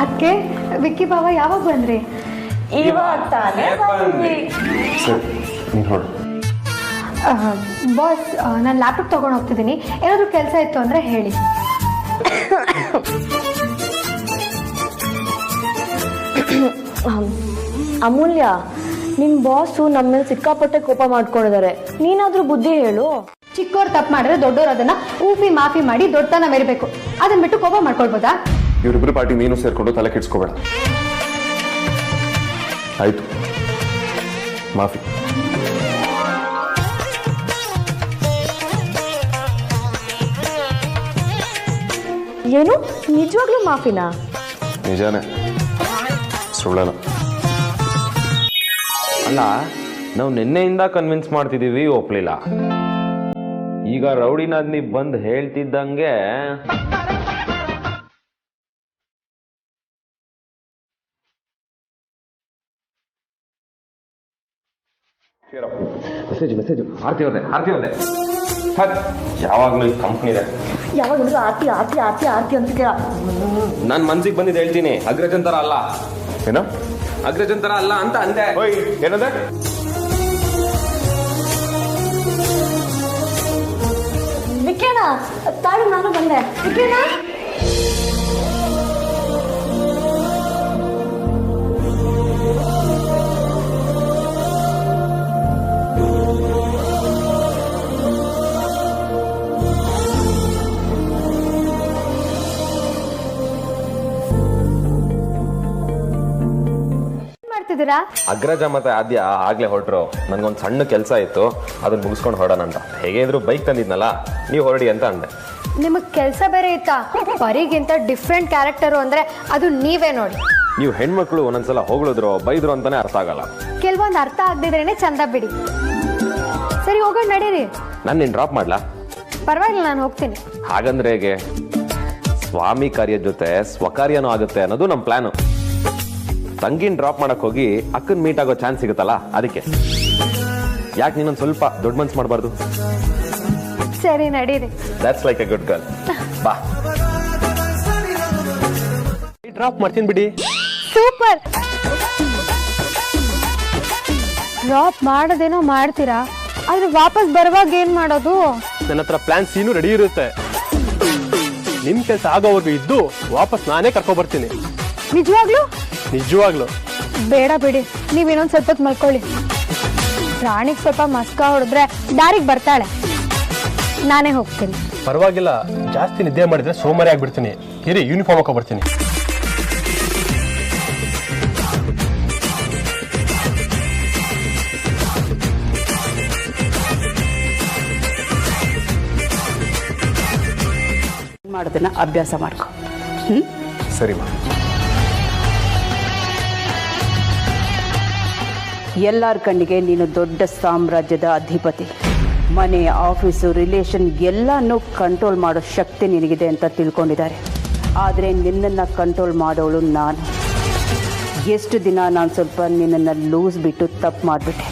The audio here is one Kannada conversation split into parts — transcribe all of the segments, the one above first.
ಅದಕ್ಕೆ ವಿಕ್ಕಿ ಬಾವ ಯಾವಾಗ ಬಂದ್ರಿ? ಇವಾಗ ತಾನೇ ಬಂದ್ವಿ. ಬಾಸ್, ನಾನು ಲ್ಯಾಪ್ಟಾಪ್ ತೊಗೊಂಡು ಹೋಗ್ತಿದ್ದೀನಿ. ಏನಾದರೂ ಕೆಲಸ ಇತ್ತು ಅಂದರೆ ಹೇಳಿ. ಅಮೂಲ್ಯ, ನಿನ್ ಬಾಸು ನಮ್ಮ ಮೇಲೆ ಸಿಕ್ಕಾಪಟ್ಟೆ ಕೋಪ ಮಾಡ್ಕೊಂಡಿದ್ದಾರೆ. ನೀನಾದ್ರೂ ಬುದ್ಧಿ ಹೇಳು. ಚಿಕ್ಕವ್ರು ತಪ್ಪು ಮಾಡಿದ್ರೆ ದೊಡ್ಡವ್ರು ಅದನ್ನ ಊಫಿ ಮಾಫಿ ಮಾಡಿ ದೊಡ್ಡತನ ಮೆರಿಬೇಕು. ಅದನ್ನ ಬಿಟ್ಟು ಕೋಪ ಮಾಡ್ಕೊಳ್ಬೋದಾ? ಇವರಿಬ್ಬರು ಪಾರ್ಟಿ ನೀನು ಸೇರ್ಕೊಂಡು ತಲೆ ಕೆಡ್ಸ್ಕೋಬೇಡ. ಆಯ್ತು, ಮಾಫಿ. ಏನು ನಿಜವಾಗ್ಲೂ ಮಾಫಿನಾ? ನಿಜಾನೇ, ಸುಳ್ಳಲ್ಲ. ಅಲ್ಲ, ನಾವು ನಿನ್ನೆಯಿಂದ ಕನ್ವಿನ್ಸ್ ಮಾಡ್ತಿದೀವಿ, ಒಪ್ಲಿಲ್ಲ. ಈಗ ರೌಡಿನಾದ್ನಿ ಬಂದು ಹೇಳ್ತಿದ್ದಂಗೆ ಮೆಸೇಜು ಆರ್ತಿ ಹೋದೆ ಯಾವಾಗ್ಲೂ ಈ ಕಂಪ್ನಿ ಇದೆ. ಯಾವಾಗಲೂ ಆರ್ತಿ ಆರ್ತಿ ಆರ್ತಿ ಆರ್ತಿ ಅಂತಿದ್ದೀರಾ. ನಾನು ಮನ್ಸಿಗೆ ಬಂದಿದ್ದು ಹೇಳ್ತೀನಿ. ಅಗ್ರಜಂತರ ಅಲ್ಲ. ಏನೋ ಅಗ್ರಜಂತರ ಅಲ್ಲ ಅಂತ ಅಂದೆ. ಏನಂದ್ರೆ ವಿಕೇಣ ತಾಳು, ನಾನು ಬಂದೆ. ವಿಕೇಣ ಅಗ್ರಜ ಮತ್ತೆ ಆದ್ಯ ಆಗ್ಲೇ ಹೊರಟ್ರು. ನನ್ಗೊಂದು ಸಣ್ಣ ಕೆಲಸ ಇತ್ತು, ಅದನ್ನ ಮುಗಿಸ್ಕೊಂಡು ಹೊರಡೋಣ ಅಂತ. ಹೇಗೆ ಇದ್ರು ಬೈಕ್ ತಂದಿದ್ನಲ್ಲ, ನೀವು ಹೊರಡಿ ಅಂತ ಅಂದೆ. ನಿಮಗೆ ಕೆಲಸ ಬೇರೆ ಇತ್ತಾ? ಪರಿಗಿಂತ ಡಿಫ್ರೆಂಟ್ ಕ್ಯಾರೆಕ್ಟರು ಅಂದ್ರೆ ಅದು ನೀವೇ ನೋಡಿ. ನೀವು ಹೆಣ್ಮಕ್ಳು ಒಂದೊಂದ್ಸಲ ಹೊಗಳಿದ್ರು ಬೈದ್ರು ಅಂತಾನೆ ಅರ್ಥ ಆಗಲ್ಲ. ಕೆಲವೊಂದು ಅರ್ಥ ಆಗದಿದ್ರೇನೆ ಚಂದ ಬಿಡಿ. ಸರಿ, ಹೋಗೋಣ, ನಡೀರಿ. ನಾನು ನಿನ್ ಡ್ರಾಪ್ ಮಾಡ್ಲಾ? ಪರವಾಗಿಲ್ಲ, ನಾನು ಹೋಗ್ತೀನಿ. ಹಾಗಂದ್ರೆ ಹೇಗೆ? ಸ್ವಾಮಿ ಕಾರ್ಯದ ಜೊತೆ ಸ್ವಕಾರ್ಯನೂ ಆಗುತ್ತೆ ಅನ್ನೋದು ನಮ್ಮ ಪ್ಲಾನು. ತಂಗಿನ ಡ್ರಾಪ್ ಮಾಡಕ್ ಹೋಗಿ ಅಕ್ಕನ್ ಮೀಟ್ ಆಗೋ ಚಾನ್ಸ್ ಸಿಗುತ್ತಲ್ಲ, ಅದಕ್ಕೆ. ಯಾಕೆ ನೀನೊಂದು ಸ್ವಲ್ಪ ದೊಡ್ಡ ಮನ್ಸು ಮಾಡಬಾರ್ದು? ಸರಿ, ನಡೀರಿ. That's like A good girl. ಬಾ, ಡ್ರಾಪ್ ಮಾಡ್ತೀನಿ ಬಿಡಿ. ಸೂಪರ್. ಡ್ರಾಪ್ ಮಾಡೋದೇನೋ ಮಾಡ್ತೀರಾ, ಆದ್ರೆ ವಾಪಸ್ ಬರುವಾಗ ಏನ್ ಮಾಡೋದು? ನನ್ನ ಹತ್ರ ಪ್ಲಾನ್ ಸೀನು ರೆಡಿ ಇರುತ್ತೆ. ನಿಮ್ ಕೆಲಸ ಆಗೋವರೆಗೂ ಇದ್ದು ವಾಪಸ್ ನಾನೇ ಕರ್ಕೊ ಬರ್ತೀನಿ. ನಿಜವಾಗ್ಲೂ? ನಿಜವಾಗ್ಲು. ಬೇಡ ಬಿಡಿ, ನೀವ್ ಇನ್ನೊಂದ್ ಸ್ವಲ್ಪ ಹೊತ್ತು ಮಲ್ಕೊಳ್ಳಿ. ರಾಣಿಗ್ ಸ್ವಲ್ಪ ಮಸ್ಕ ಹೊಡೆದ್ರೆ ದಾರಿಗೆ ಬರ್ತಾಳೆ. ನಾನೇ ಹೋಗ್ತೀನಿ. ಪರವಾಗಿಲ್ಲ, ಜಾಸ್ತಿ ನಿದ್ದೆ ಮಾಡಿದ್ರೆ ಸೋಮಾರಿ ಆಗ್ಬಿಡ್ತೀನಿ. ಇರಿ, ಯೂನಿಫಾರ್ಮ್ ಹಾಕೋ ಬರ್ತೀನಿ. ಮಾಡೋದನ್ನ ಅಭ್ಯಾಸ ಮಾಡ್ಕೊ. ಸರಿ ಮಾ. ಎಲ್ಲರ ಕಣ್ಣಿಗೆ ನೀನು ದೊಡ್ಡ ಸಾಮ್ರಾಜ್ಯದ ಅಧಿಪತಿ. ಮನೆ, ಆಫೀಸು, ರಿಲೇಷನ್ ಎಲ್ಲನೂ ಕಂಟ್ರೋಲ್ ಮಾಡೋ ಶಕ್ತಿ ನಿನಗಿದೆ ಅಂತ ತಿಳ್ಕೊಂಡಿದ್ದಾರೆ. ಆದರೆ ನಿನ್ನನ್ನು ಕಂಟ್ರೋಲ್ ಮಾಡೋಳು ನಾನು. ಎಷ್ಟು ದಿನ ನಾನು ಸ್ವಲ್ಪ ನಿನ್ನನ್ನು ಲೂಸ್ ಬಿಟ್ಟು ತಪ್ಪು ಮಾಡಿಬಿಟ್ಟೆ.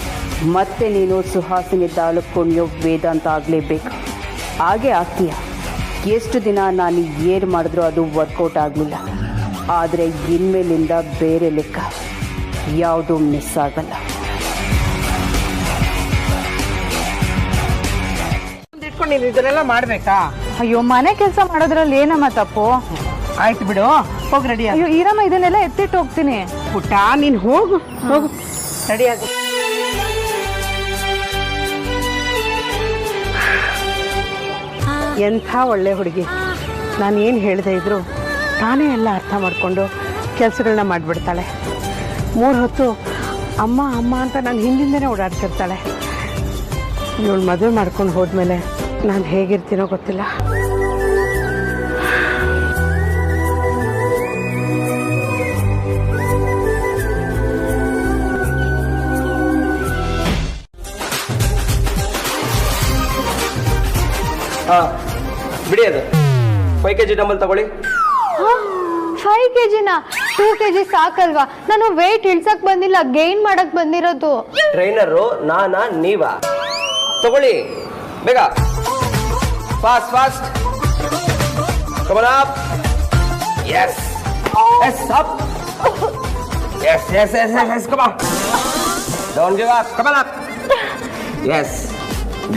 ಮತ್ತೆ ನೀನು ಸುಹಾಸಿನಿ ದಾಳು ಕುಣಿಯೋ ವೇದಾಂತ ಆಗಲೇಬೇಕು. ಹಾಗೆ ಆಗ್ತೀಯ. ಎಷ್ಟು ದಿನ ನಾನು ಏನು ಮಾಡಿದ್ರೂ ಅದು ವರ್ಕೌಟ್ ಆಗಲಿಲ್ಲ. ಆದರೆ ಇನ್ಮೇಲಿಂದ ಬೇರೆ ಲೆಕ್ಕ ಯಾವುದೂ ಮಿಸ್ ಆಗಲ್ಲ. ಇದನ್ನೆಲ್ಲ ಮಾಡ್ಬೇಕಾ? ಅಯ್ಯೋ, ಮನೆ ಕೆಲಸ ಮಾಡೋದ್ರಲ್ಲಿ ಏನಮ್ಮ ತಪ್ಪು? ಆಯ್ತು ಬಿಡು, ಹೋಗಿ ರೆಡಿ. ಅಯ್ಯೋ ಈರಮ್ಮ, ಇದನ್ನೆಲ್ಲ ಎತ್ತಿಟ್ಟು ಹೋಗ್ತೀನಿ. ಪುಟ್ಟ, ನೀನ್ ಹೋಗು ಹೋಗು, ರೆಡಿ ಆಗ. ಎಂಥ ಒಳ್ಳೆ ಹುಡುಗಿ. ನಾನು ಏನು ಹೇಳ್ದೆ ಇದ್ರು ತಾನೇ ಎಲ್ಲ ಅರ್ಥ ಮಾಡಿಕೊಂಡು ಕೆಲಸಗಳನ್ನ ಮಾಡಿಬಿಡ್ತಾಳೆ. 3 ಹೊತ್ತು ಅಮ್ಮ ಅಮ್ಮ ಅಂತ ನಾನು ಹಿಂದಿಂದನೇ ಓಡಾಡ್ತಿರ್ತಾಳೆ. ಇವಳು ಮದುವೆ ಮಾಡ್ಕೊಂಡು ಹೋದ್ಮೇಲೆ ನಾನು ಹೇಗಿರ್ತೀನೋ ಗೊತ್ತಿಲ್ಲ. ಬಿಡಿ, ಅದು 5 kg ಡಂಬಲ್ ತಗೊಳ್ಳಿ. 5 kg? 2 kg ಸಾಕಲ್ವಾ? ನಾನು ವೇಟ್ ಇಳ್ಸಕ್ ಬಂದಿಲ್ಲ, ಗೈನ್ ಮಾಡಕ್ ಬಂದಿರೋದು. ಟ್ರೈನರು ನಾನಾ ನೀವಾ? ತಗೊಳ್ಳಿ. ಬೇಗ fast fast come on up yes yes up yes yes yes yes, yes. come on don't give up come on up yes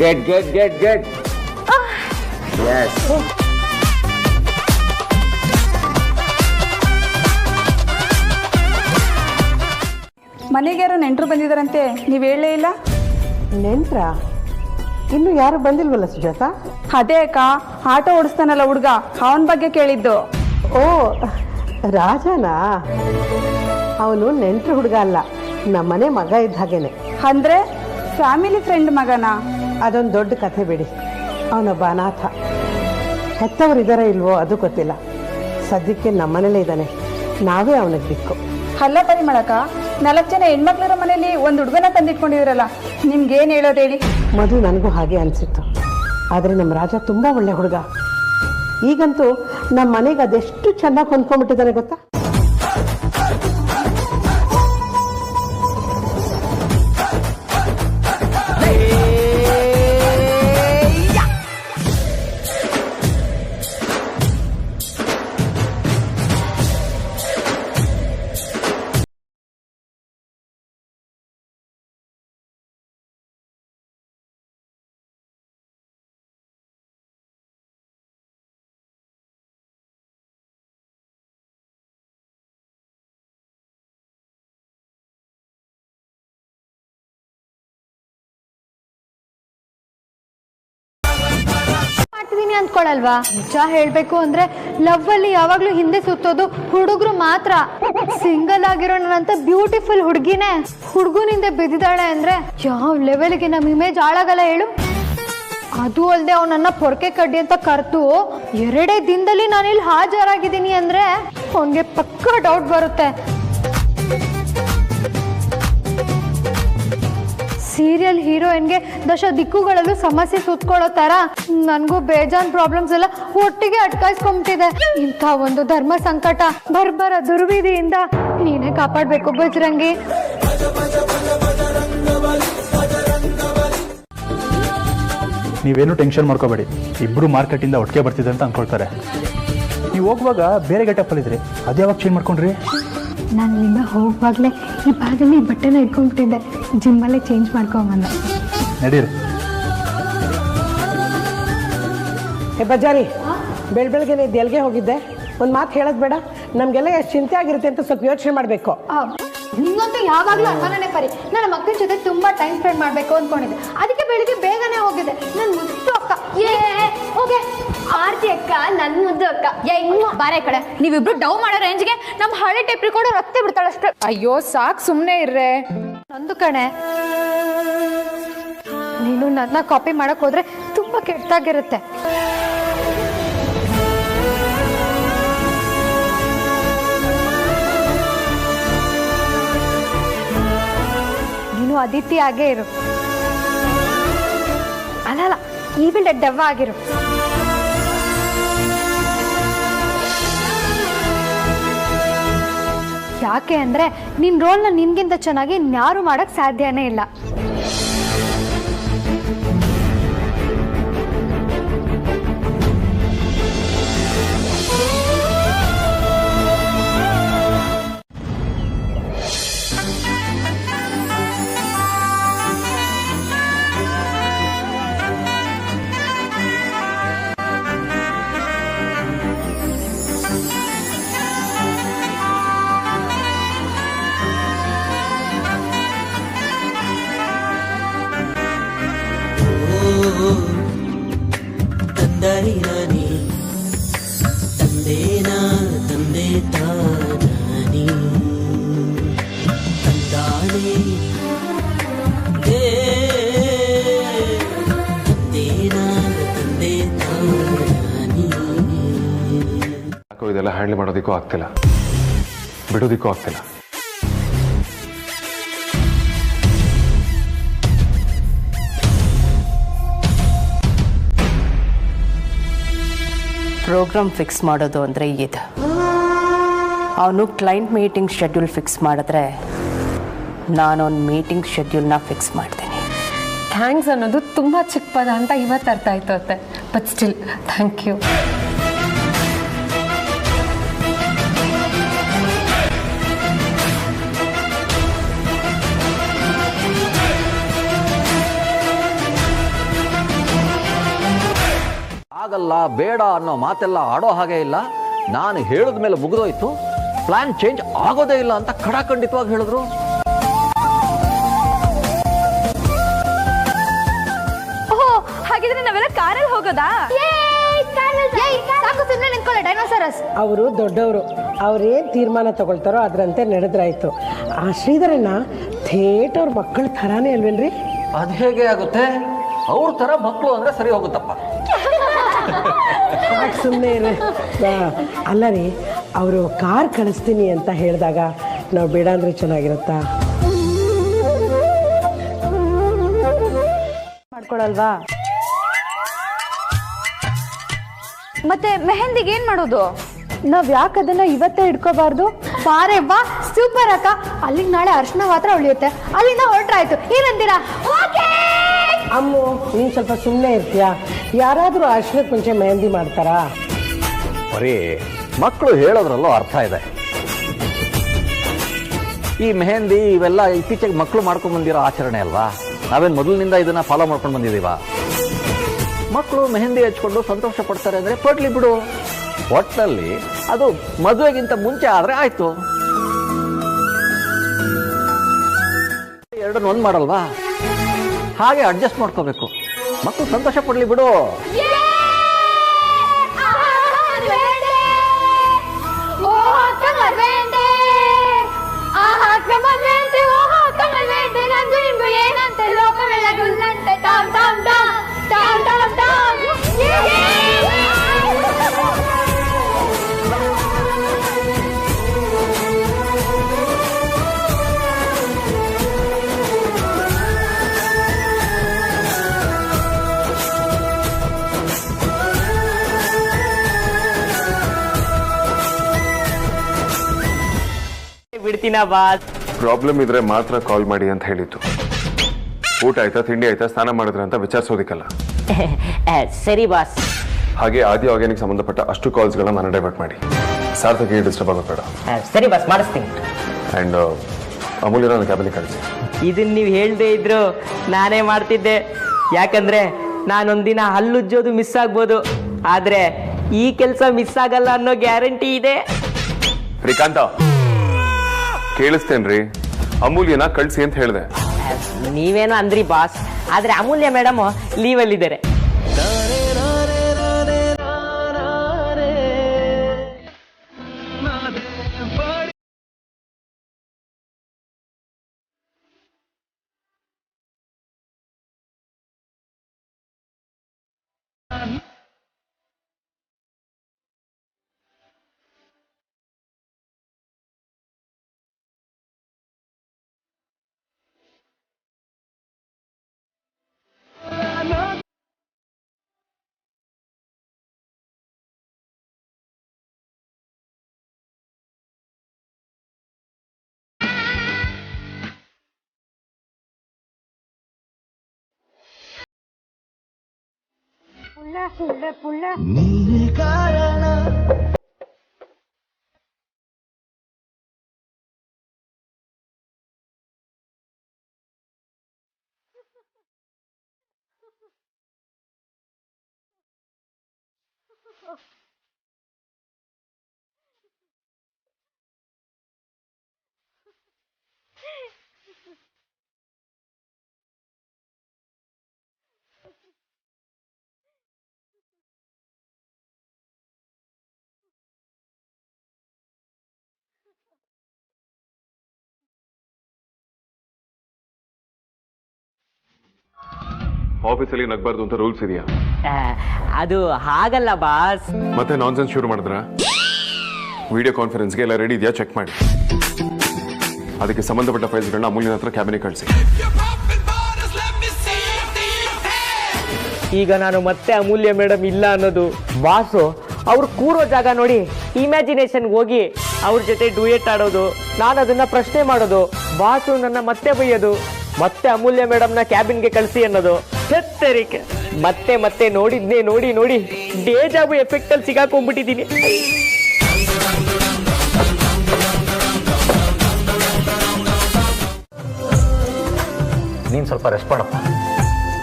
good good good good yes ಮನೆಗೆ ಯಾರೋ ನೆಂಟರು ಬಂದಿದ್ದಾರಂತೆ ನೀವು ಹೇಳಲೇ ಇಲ್ಲ. ನೆಂಟ್ರ ಇನ್ನು ಯಾರು ಬಂದಿಲ್ವಲ್ಲ ಸುಜಾತ? ಅದೇ ಅಕ್ಕ, ಆಟೋ ಓಡಿಸ್ತಾನಲ್ಲ ಹುಡುಗ, ಅವನ ಬಗ್ಗೆ ಕೇಳಿದ್ದು. ಓ ರಾಜನಾ? ಅವನು ನೆಂಟ್ರ ಹುಡುಗ ಅಲ್ಲ, ನಮ್ಮನೆ ಮಗ ಇದ್ದ ಹಾಗೇನೆ. ಅಂದ್ರೆ ಫ್ಯಾಮಿಲಿ ಫ್ರೆಂಡ್ ಮಗನಾ? ಅದೊಂದು ದೊಡ್ಡ ಕಥೆ ಬಿಡಿ. ಅವನೊಬ್ಬ ಅನಾಥ. ಹೆತ್ತವ್ರು ಇದಾರ ಇಲ್ವೋ ಅದು ಗೊತ್ತಿಲ್ಲ. ಸದ್ಯಕ್ಕೆ ನಮ್ಮನೇಲೇ ಇದ್ದಾನೆ. ನಾವೇ ಅವನಿಗೆ ದಿಕ್ಕು. ಅಲ್ಲ ಪರಿಮಳಕ್ಕ, 4 ಜನ ಹೆಣ್ಮಕ್ಳರ ಮನೇಲಿ ಒಂದು ಹುಡುಗನ ತಂದಿಟ್ಕೊಂಡಿದ್ರಲ್ಲ, ನಿಮ್ಗೇನು ಹೇಳೋದು ಹೇಳಿ? ಮೊದಲು ನನಗೂ ಹಾಗೆ ಅನಿಸಿತ್ತು. ಆದರೆ ನಮ್ಮ ರಾಜ ತುಂಬ ಒಳ್ಳೆ ಹುಡುಗ. ಈಗಂತೂ ನಮ್ಮ ಮನೆಗೆ ಅದೆಷ್ಟು ಚೆನ್ನಾಗಿ ಹೊಂದ್ಕೊಂಡ್ಬಿಟ್ಟಿದ್ದಾನೆ ಗೊತ್ತಾ? ಮಾಡ್ತಿದೀನಿ ಅಂದ್ಕೊಳಲ್ವಾ? ನಿಜ ಹೇಳ್ಬೇಕು ಅಂದ್ರೆ ಲವ್ ಅಲ್ಲಿ ಯಾವಾಗ್ಲೂ ಹಿಂದೆ ಸುತ್ತೋದು ಹುಡುಗರು ಮಾತ್ರ. ಸಿಂಗಲ್ ಆಗಿರೋಣಂತ ಬ್ಯೂಟಿಫುಲ್ ಹುಡುಗಿನೇ ಹುಡುಗನಿಂದ ಬಿದ್ದಿದ್ದಾಳೆ ಅಂದ್ರೆ ಯಾವ ಲೆವೆಲ್ಗೆ ನಮ್ಮ ಇಮೇಜ್ ಹಾಳಾಗಲ್ಲ ಹೇಳು? ಅದು ಅಲ್ಲದೆ ಅವನನ್ನ ಪೊರಕೆ ಕಡ್ಡಿ ಅಂತ ಕರೆದು 2 ದಿನದಲ್ಲಿ ನಾನಿಲ್ಲಿ ಹಾಜರಾಗಿದ್ದೀನಿ ಅಂದ್ರೆ ಅವನಿಗೆ ಪಕ್ಕ ಡೌಟ್ ಬರುತ್ತೆ. ಸೀರಿಯಲ್ ಹೀರೋಯಿನ್ಗೆ ದಶ ದಿಕ್ಕುಗಳಲ್ಲೂ ಸಮಸ್ಯೆ ಸುತ್ಕೊಳ್ಳೋ ತರ ನನಗೂ ಬೇಜಾನ್ ಪ್ರಾಬ್ಲಮ್ಸ್ ಎಲ್ಲ ಒಟ್ಟಿಗೆ ಅಟ್ಕಾಯಿಸ್ಕೊಂಬಿಟ್ಟಿದೆ. ಇಂಥ ಒಂದು ಧರ್ಮ ಸಂಕಟ ಬರ್ಬರ ದುರ್ವಿಧಿಯಿಂದ ನೀನೇ ಕಾಪಾಡಬೇಕು ಬಜರಂಗಿ. ನೀವೇನು ಟೆನ್ಷನ್ ಮಾಡ್ಕೋಬೇಡಿ. ಇಬ್ಬರು ಮಾರ್ಕೆಟಿಂದ ಒಟ್ಟಿಗೆ ಬರ್ತಿದೆ ಅಂತ ಅಂದ್ಕೊಳ್ತಾರೆ. ನೀವು ಹೋಗುವಾಗ ಬೇರೆ ಗೆಟಪ್ಪಲ್ಲಿದ್ರಿ, ಅದ್ಯಾವಾಗ ಚೇಂಜ್ ಮಾಡ್ಕೊಂಡ್ರಿ? ನಾನು ಇಲ್ಲಿಂದ ಹೋಗುವಾಗಲೇ ಈ ಬ್ಯಾಗಲ್ಲಿ ಬಟ್ಟೆನ ಇಟ್ಕೊಂಡ್ಬಿಟ್ಟಿದ್ದೆ. ಜಿಮ್ಮಲ್ಲೇ ಚೇಂಜ್ ಮಾಡ್ಕೊಂಬಂದೆ. ನಡೀರಿ. ಬಜಾರಿ, ಬೆಳಗ್ಗೆ ಇದು ಎಲ್ಲಿಗೆ ಹೋಗಿದ್ದೆ? ಒಂದು ಮಾತು ಹೇಳೋದು ಬೇಡ? ನಮಗೆಲ್ಲ ಎಷ್ಟು ಚಿಂತೆ ಆಗಿರುತ್ತೆ ಅಂತ ಸ್ವಲ್ಪ ಯೋಚನೆ ಮಾಡಬೇಕು. ನಿಂಗಂತೂ ಯಾವಾಗಲೂ ಅನುಮಾನನೇ ಪರಿ. ನನ್ನ ಮಕ್ಕಳ ಜೊತೆ ತುಂಬಾ ಟೈಮ್ ಸ್ಪೆಂಡ್ ಮಾಡಬೇಕು ಅಂದ್ಕೊಂಡಿದ್ದೆ. ಅದಕ್ಕೆ ಬೆಳಿಗ್ಗೆ ಬೇಗನೆ ಹೋಗಿದ್ದೆ. ನನ್ನ ಮುದ್ದು ಅಕ್ಕ ಹೋಗೆ ಆರ್ತಿ ಅಕ್ಕ, ನನ್ನ ಮುದ್ದು ಅಕ್ಕ. ಇನ್ನು ಬಾರೆ ಕಡೆ ನೀವಿಬ್ರು ಡವ್ ಮಾಡೋ ರೇಂಜ್ಗೆ ನಮ್ಮ ಹಳೆ ಟೇಪ್ ರೆಕಾರ್ಡರ್ ರಕ್ತೆ ಬಿಡ್ತಾಳೆ ಅಷ್ಟೇ. ಅಯ್ಯೋ ಸಾಕು, ಸುಮ್ಮನೆ ಇರ್ರೆ. ನಂದು ಕಣೆ, ನೀನು ನನ್ನ ಕಾಪಿ ಮಾಡಕ್ ಹೋದ್ರೆ ತುಂಬಾ ಕೆಟ್ಟಾಗಿರುತ್ತೆ. ನೀನು ಅದಿತಿ ಆಗೇ ಇರು. ಅಲ್ಲ, ಈವಿಲ್ ದೆವ್ವ ಆಗಿರು. ಯಾಕೆ ಅಂದ್ರೆ ನಿನ್ ರೋಲ್ನ ನಿನ್ಗಿಂತ ಚೆನ್ನಾಗಿ ಇನ್ಯಾರು ಮಾಡಕ್ ಸಾಧ್ಯನೇ ಇಲ್ಲ. ತಂದರಿರನಿ ತಂದೇನಾ ತಂದೆ ತಾನಿ ತಂದಾನೆ ತಂದೇನಾ ತಂದೆ ತಾನಿ. ಯಾಕೋ ಇದೆಲ್ಲ ಹ್ಯಾಂಡಲ್ ಮಾಡೋದಕ್ಕೂ ಆಗ್ತಿಲ್ಲ, ಬಿಡೋದಕ್ಕೂ ಆಗ್ತಿಲ್ಲ. ಪ್ರೋಗ್ರಾಮ್ ಫಿಕ್ಸ್ ಮಾಡೋದು ಅಂದರೆ ಇದು. ಅವನು ಕ್ಲೈಂಟ್ ಮೀಟಿಂಗ್ ಶೆಡ್ಯೂಲ್ ಫಿಕ್ಸ್ ಮಾಡಿದ್ರೆ ನಾನೊಂದು ಮೀಟಿಂಗ್ ಶೆಡ್ಯೂಲ್ನ ಫಿಕ್ಸ್ ಮಾಡ್ತೀನಿ. ಥ್ಯಾಂಕ್ಸ್ ಅನ್ನೋದು ತುಂಬ ಚಿಕ್ಕ ಪದ ಅಂತ ಇವತ್ತು ಅರ್ಥ ಆಯ್ತು ಅತ್ತೆ. But still thank you. ಆಗಲ್ಲ ಬೇಡ ಅನ್ನೋ ಮಾತೆಲ್ಲ ಆಡೋ ಹಾಗೆ ಇಲ್ಲ. ನಾನು ಹೇಳಿದ ಮೇಲೆ ಮುಗಿದೋಯ್ತು, ಪ್ಲಾನ್ ಚೇಂಜ್ ಆಗೋದೇ ಇಲ್ಲ ಅಂತ ಖಡಾಖಂಡಿತವಾಗಿ ಹೇಳಿದ್ರು. ಹಾಗಿದ್ರೆ ನಾವೆಲ್ಲ ಕಾರಲ್ಲಿ ಹೋಗೋದಾ? ಡೈನೋಸರಸ್. ಅವರು ದೊಡ್ಡವರು, ಅವ್ರೇನು ತೀರ್ಮಾನ ತಗೊಳ್ತಾರೋ ಅದರಂತೆ ನಡೆದ್ರಾಯ್ತು. ಆ ಶ್ರೀಧರಣ್ಣ ಥೇಟ್ ಅವ್ರ ಮಕ್ಕಳ ಥರಾನೇ ಅಲ್ವೇನ್ರಿ? ಅದು ಹೇಗೆ ಆಗುತ್ತೆ? ಅವ್ರ ಥರ ಮಕ್ಕಳು ಅಂದರೆ ಸರಿ ಹೋಗುತ್ತಪ್ಪ. ಸುಮ್ಮನೆ ಇರ. ಅಲ್ಲ ರೀ, ಅವರು ಕಾರ್ ಕಳಿಸ್ತೀನಿ ಅಂತ ಹೇಳಿದಾಗ ನಾವು ಬೇಡ ಅಂದ್ರೆ ಚೆನ್ನಾಗಿರುತ್ತಾ? ಮಾಡ್ಕೊಳಲ್ವಾ? ಮತ್ತೆ ಮೆಹಂದಿಗೆ ಏನ್ ಮಾಡೋದು? ನಾವ್ ಯಾಕೆ ಅದನ್ನ ಇವತ್ತೇ ಇಟ್ಕೋಬಾರ್ದು? ಬಾರೆ ಬಾ, ಸೂಪರ್ ಅಕ್ಕ. ಅಲ್ಲಿಗೆ ನಾಳೆ ಅರ್ಶನ ಮಾತ್ರ ಉಳಿಯುತ್ತೆ, ಅಲ್ಲಿಂದ ಹೊರಟ್ರಾಯ್ತು. ಏನಂತೀರಾ? ಅಮ್ಮು, ನೀನು ಸ್ವಲ್ಪ ಸುಮ್ಮನೆ ಇರ್ತೀಯಾ? ಯಾರಾದರೂ ಅರ್ಶನಕ್ಕೆ ಮುಂಚೆ ಮೆಹಂದಿ ಮಾಡ್ತಾರಾ? ಬರೀ ಮಕ್ಕಳು ಹೇಳೋದ್ರಲ್ಲೂ ಅರ್ಥ ಇದೆ. ಈ ಮೆಹಂದಿ ಇವೆಲ್ಲ ಇತ್ತೀಚೆಗೆ ಮಕ್ಕಳು ಮಾಡ್ಕೊಂಡು ಬಂದಿರೋ ಆಚರಣೆ ಅಲ್ವಾ? ನಾವೇನು ಮೊದಲಿನಿಂದ ಇದನ್ನ ಫಾಲೋ ಮಾಡ್ಕೊಂಡು ಬಂದಿದ್ದೀವ? ಮಕ್ಕಳು ಮೆಹಂದಿ ಹಚ್ಕೊಂಡು ಸಂತೋಷ ಪಡ್ತಾರೆ ಅಂದರೆ ಪಡ್ಲಿ ಬಿಡು. ಒಟ್ಟಿನಲ್ಲಿ ಅದು ಮದುವೆಗಿಂತ ಮುಂಚೆ ಆದರೆ ಆಯ್ತು. ಎರಡನ್ನು ಒಂದು ಮಾಡಲ್ವಾ? ಹಾಗೆ ಅಡ್ಜಸ್ಟ್ ಮಾಡ್ಕೋಬೇಕು. ಮಕ್ಕಳು ಸಂತೋಷ ಪಡ್ಲಿ ಬಿಡು. ಬಿಡ್ತೀನ ಬಾಸ್. ಪ್ರಾಬ್ಲಮ್ ಇದ್ರೆ ಮಾತ್ರ ಕಾಲ್ ಮಾಡಿ ಅಂತ ಹೇಳಿತ್ತು. ಊಟ ಆಯ್ತಾ, ತಿಂಡಿ ಆಯ್ತಾ, ಸ್ನಾನ ಮಾಡಿದ್ರೆ ಅಂತ ವಿಚಾರಿಸೋದಿಕ್ಕಲ್ಲ. ಸರಿ ಬಾಸ್. ಹಾಗೆ ಆದಿ ಆರ್ಗ್ಯಾನಿಕ್ ಸಂಬಂಧಪಟ್ಟ ಅಷ್ಟು ಕಾಲ್ಸ್ಗಳನ್ನ ನಾನು ಡೈವರ್ಟ್ ಮಾಡಿ. ಸಾರ್ಥಕ್ಕೆ ಡಿಸ್ಟರ್ಬ್ ಆಗೋಬೇಡ. ಸರಿ ಬಾಸ್, ಮಾಡಿಸ್ತೀನಿ. ಆ್ಯಂಡ್ ಅಮೂಲ್ಯನ ನನ್ನ ಕ್ಯಾಬಿನಿಗೆ ಕಳಿಸಿ. ಇದನ್ನ ನೀವು ಹೇಳ್ದೇ ಇದ್ರು ನಾನೇ ಮಾಡ್ತಿದ್ದೆ. ಯಾಕಂದ್ರೆ ನಾನೊಂದಿನ ಹಲ್ಲುಜ್ಜೋದು ಮಿಸ್ ಆಗ್ಬೋದು, ಆದ್ರೆ ಈ ಕೆಲಸ ಮಿಸ್ ಆಗಲ್ಲ ಅನ್ನೋ ಗ್ಯಾರಂಟಿ ಇದೆ. ಶ್ರೀಕಾಂತ, ಕೇಳಿಸ್ತೇನ್ರಿ, ಅಮೂಲ್ಯನ ಕಳಿಸಿ ಅಂತ ಹೇಳಿದೆ. ನೀವೇನೋ ಅಂದ್ರಿ ಬಾಸ್, ಆದ್ರೆ ಅಮೂಲ್ಯ ಮೇಡಮ್ ಲೀವಲ್ಲಿದ್ದಾರೆ. ನೀನೇ ಕಾರಣ. ಆಫೀಸಲ್ಲಿ ನಗ್ಬಾರ್ದು ಅಂತ ರೂಲ್ಸ್ ಇದೆಯಾ? ಅದು ಹಾಗಲ್ಲ ಬಾಸ್. ಮತ್ತೆ ನಾನ್ಸೆನ್ಸ್ ಶುರು ಮಾಡಿದ್ರ? ವಿಡಿಯೋ ಕಾನ್ಫರೆನ್ಸ್ಗೆ ಎಲ್ಲ ರೆಡಿ ಇದೆಯಾ ಚೆಕ್ ಮಾಡಿ. ಅದಕ್ಕೆ ಸಂಬಂಧಪಟ್ಟ ಫೈಲ್ಸ್ಗಳನ್ನ ಅಮೂಲ್ಯನ ಹತ್ರ ಕ್ಯಾಬಿನಿಗೆ ಕಳಿಸಿ. ಈಗ ನಾನು ಮತ್ತೆ ಅಮೂಲ್ಯ ಮೇಡಮ್ ಇಲ್ಲ ಅನ್ನೋದು ಬಾಸು ಅವ್ರು ಕೂರೋ ಜಾಗ ನೋಡಿ ಇಮ್ಯಾಜಿನೇಷನ್ಗೆ ಹೋಗಿ ಅವ್ರ ಜೊತೆ ಡ್ಯೂಯೆಟ್ ಆಡೋದು, ನಾನು ಅದನ್ನ ಪ್ರಶ್ನೆ ಮಾಡೋದು, ಬಾಸು ನನ್ನ ಮತ್ತೆ ಬೈಯೋದು, ಮತ್ತೆ ಅಮೂಲ್ಯ ಮೇಡಮ್ನ ಕ್ಯಾಬಿನ್ಗೆ ಕಳಿಸಿ ಅನ್ನೋದು ಸತ್ತರಿಕೆ. ಮತ್ತೆ ಮತ್ತೆ ನೋಡಿದ್ನೇ ನೋಡಿ ನೋಡಿ ಡೇಜಾಬು ಎಫೆಕ್ಟ್ ಅಲ್ಲಿ ಸಿಗಾಕೊಂಡ್ಬಿಟ್ಟಿದ್ದೀನಿ. ನೀನು ಸ್ವಲ್ಪ ರೆಸ್ಟ್ ಮಾಡಪ್ಪ.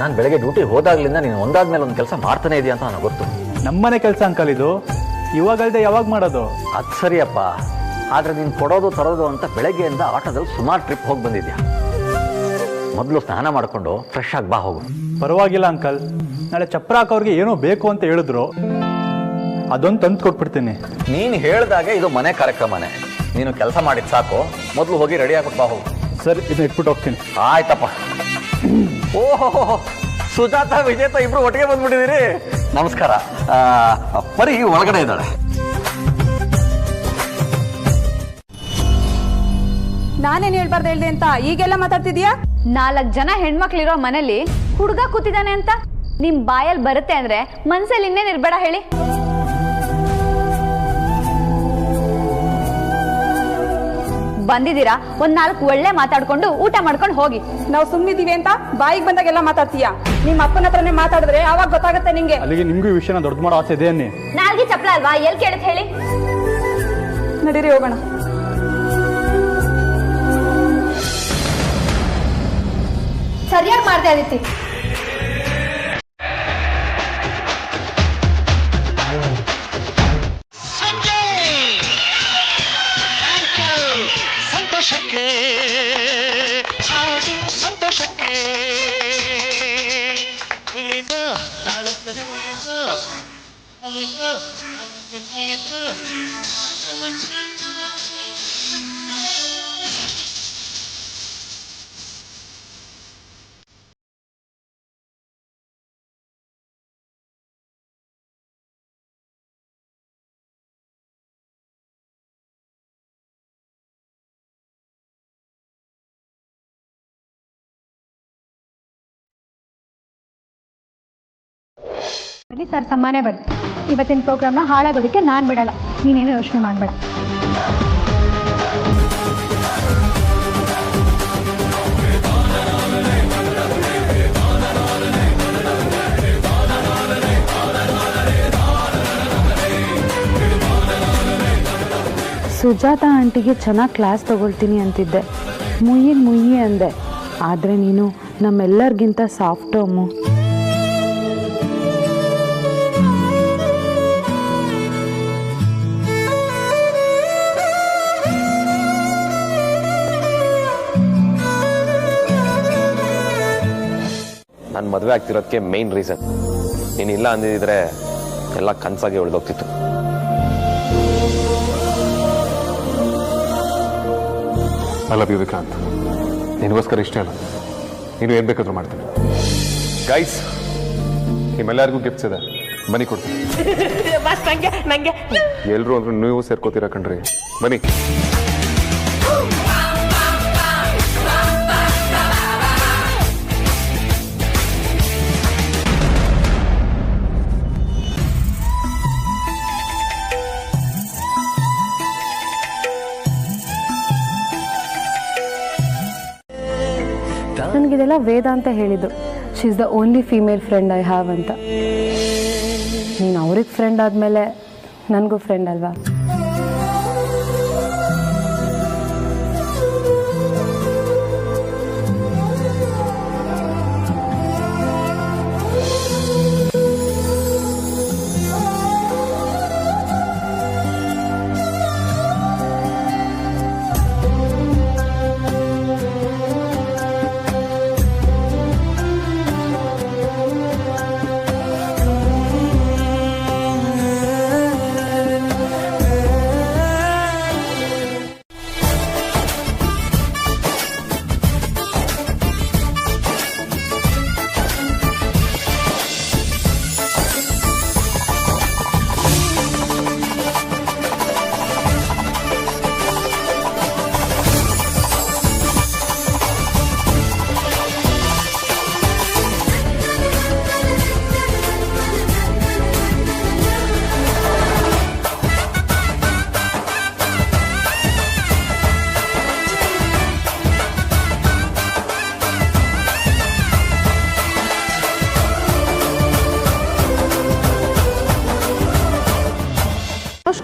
ನಾನು ಬೆಳಗ್ಗೆ ಡ್ಯೂಟಿ ಹೋದಾಗ್ಲಿಂದ ನೀನು ಒಂದಾದ್ಮೇಲೆ ಒಂದು ಕೆಲಸ ಮಾಡ್ತಾನೆ ಇದೆಯಾ ಅಂತ ನನಗೆ ಗೊತ್ತು. ನಮ್ಮನೆ ಕೆಲಸ ಅಂಕಲ್ ಇದು, ಇವಾಗಲ್ದೆ ಯಾವಾಗ ಮಾಡೋದು? ಅದು ಸರಿಯಪ್ಪ, ಆದರೆ ನೀನು ಕೊಡೋದು ತರೋದು ಅಂತ ಬೆಳಗ್ಗೆಯಿಂದ ಆಟೋದಲ್ಲಿ ಸುಮಾರು ಟ್ರಿಪ್ ಹೋಗಿ ಬಂದಿದ್ಯಾ. ಮೊದಲು ಸ್ನಾನ ಮಾಡಿಕೊಂಡು ಫ್ರೆಶ್ ಆಗಿ ಬಾ ಹೋಗು. ಪರವಾಗಿಲ್ಲ ಅಂಕಲ್, ನಾಳೆ ಚಪ್ರ ಹಾಕೋರ್ಗೆ ಏನೋ ಬೇಕು ಅಂತ ಹೇಳಿದ್ರು, ಅದೊಂದು ತಂದು ಕೊಟ್ಬಿಡ್ತೀನಿ. ನೀನು ಹೇಳ್ದಾಗೆ ಇದು ಮನೆ ಕಾರ್ಯಕ್ರಮನೇ. ನೀನು ಕೆಲಸ ಮಾಡಿದ್ ಸಾಕು, ಮೊದಲು ಹೋಗಿ ರೆಡಿ ಆಗ್ಬಿಟ್ಟು ಬಾ ಹೋಗು. ಸರ್, ಇದನ್ನ ಇಟ್ಬಿಟ್ಟು ಹೋಗ್ತೀನಿ. ಆಯ್ತಪ್ಪ. ಓಹೋ, ಸುಜಾತ ವಿಜೇತ ಇಬ್ರು ಒಟ್ಟಿಗೆ ಬಂದ್ಬಿಟ್ಟಿದ್ದೀರಿ. ನಮಸ್ಕಾರ. ಪರಿ ಒಳಗಡೆ ಇದ್ದಾಳೆ. ನಾನೇನ್ ಹೇಳ್ಬಾರ್ದು ಹೇಳ್ದೆ ಅಂತ ಈಗೆಲ್ಲ ಮಾತಾಡ್ತಿದ್ಯಾ? 4 ಜನ ಹೆಣ್ಮಕ್ಳಿರೋ ಮನೇಲಿ ಹುಡುಗ ಕೂತಿದ್ದಾನೆ ಅಂತ ನಿಮ್ ಬಾಯಲ್ಲಿ ಬರುತ್ತೆ ಅಂದ್ರೆ ಮನ್ಸಲ್ಲಿ ಇನ್ನೇನ್ ಇರ್ಬೇಡ ಹೇಳಿ. ಬಂದಿದ್ದೀರಾ, ಒಂದ್ 4 ಒಳ್ಳೆ ಮಾತಾಡ್ಕೊಂಡು ಊಟ ಮಾಡ್ಕೊಂಡು ಹೋಗಿ. ನಾವು ಸುಮ್ಮನಿದೀವಿ ಅಂತ ಬಾಯಿಗೆ ಬಂದಾಗೆಲ್ಲ ಮಾತಾಡ್ತೀಯಾ? ನಿಮ್ಮ ಅಪ್ಪನ ಹತ್ರನೇ ಮಾತಾಡಿದ್ರೆ ಆವಾಗ ಗೊತ್ತಾಗುತ್ತೆ ನಿಂಗೆ. ಅಲ್ಲಿಗೆ ನಿಮ್ಗೂ ಈ ವಿಷಯನ ದೊಡ್ಡ ಮಾಡೋ ಆಸೆ ಇದೆ ಅನ್ನಿ. ನಾಲ್ಗೆ ಚಪ್ಲ ಅಲ್ವಾ, ಎಲ್ ಕೇಳತ್ ಹೇಳಿ. ನಡೀರಿ ಹೋಗೋಣ. ಸರಿಯಾಗಿ ಮಾಡ್ದೆ ಅದಿತಿ. ಸಂತೋಷಕ್ಕೆ ಸಂತೋಷಕ್ಕೆ ಸರ್ ಸಮ್ಮಾನೆ ಬನ್ನಿ. ಇವತ್ತಿನ ಪ್ರೋಗ್ರಾಮ್ನ ಹಾಳಾಗೋದಕ್ಕೆ ನಾನು ಬಿಡಲ್ಲ, ನೀನೇನು ಯೋಚನೆ ಮಾಡಬೇಡ. ಸುಜಾತ ಆಂಟಿಗೆ ಚೆನ್ನಾಗಿ ಕ್ಲಾಸ್ ತಗೊಳ್ತೀನಿ ಅಂತಿದ್ದೆ, ಮುಯ್ಯಿ ಅಂದೆ. ಆದರೆ ನೀನು ನಮ್ಮೆಲ್ಲರಿಗಿಂತ ಸಾಫ್ಟು ಅಮ್ಮು. ನಾನು ಮದುವೆ ಆಗ್ತಿರೋದಕ್ಕೆ ಮೇನ್ ರೀಸನ್ ನೀನು ಇಲ್ಲ ಅಂದಿದ್ರೆ ಎಲ್ಲ ಕನಸಾಗಿ ಉಳಿದೋಗ್ತಿತ್ತು. ಅಲ್ಲ ವಿಕ್ರಾಂತ್, ನಿನಗೋಸ್ಕರ ಇಷ್ಟೇ ಅಲ್ಲ, ನೀನು ಏನು ಬೇಕಾದ್ರೂ ಮಾಡ್ತೀನಿ. ಗೈಸ್, ನಿಮ್ಮೆಲ್ಲರಿಗೂ ಗಿಫ್ಟ್ಸ್ ಇದೆ, ಬನ್ನಿ ಕೊಡ್ತೀನಿ. ಎಲ್ಲರೂ ಅಂದ್ರೆ ನೀವು ಸೇರ್ಕೋತೀರಾ ಕಣ್ರಿ, ಬನ್ನಿ. ನನಗಿದೆಲ್ಲ ವೇದ ಅಂತ ಹೇಳಿದ್ದು. She is the only female friend I have ಅಂತ. ನೀನು ಅವ್ರಿಗೆ ಫ್ರೆಂಡ್ ಆದಮೇಲೆ ನನಗೂ ಫ್ರೆಂಡ್ ಅಲ್ವಾ?